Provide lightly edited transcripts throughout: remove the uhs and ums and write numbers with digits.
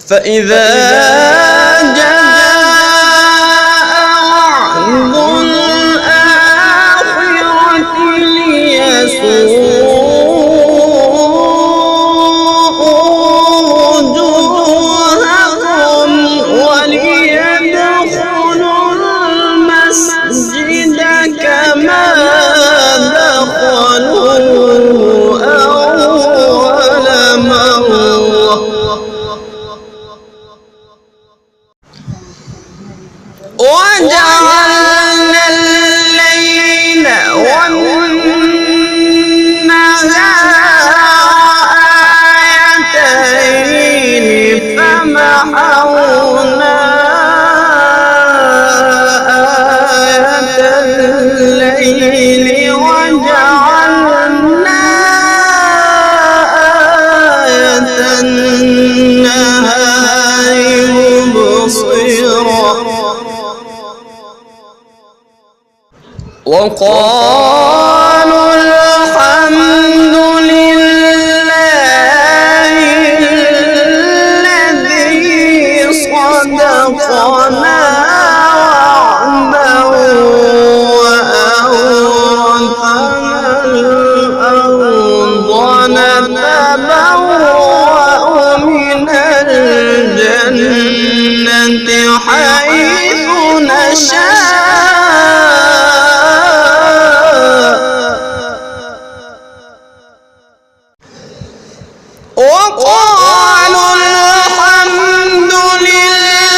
فإذا جاء وعد الآخرة ليسوءوا وجوهكم وليدخلوا المسجد كما دخلوه أول مرة وجعلنا الليل والنهار آيتين فمحونا آية الليل وجعلنا آية النهار مبصرة وقالوا الحمد لله الذي صدقنا وعده وأورثنا الأرض نتبوأ من الجنة حيث نشاء وقالوا الحمد لله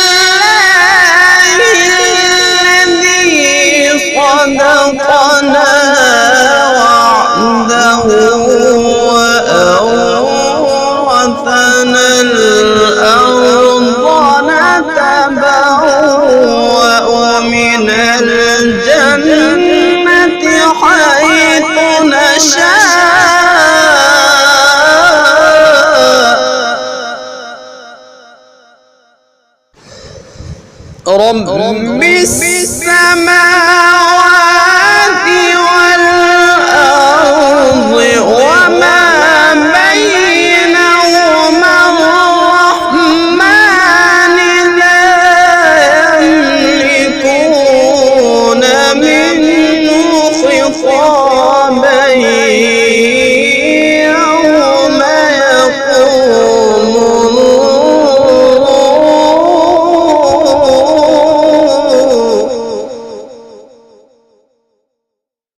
الذي صدقنا وعده وأورثنا الأرض نتبوأ من الجنة حيث نشاء رب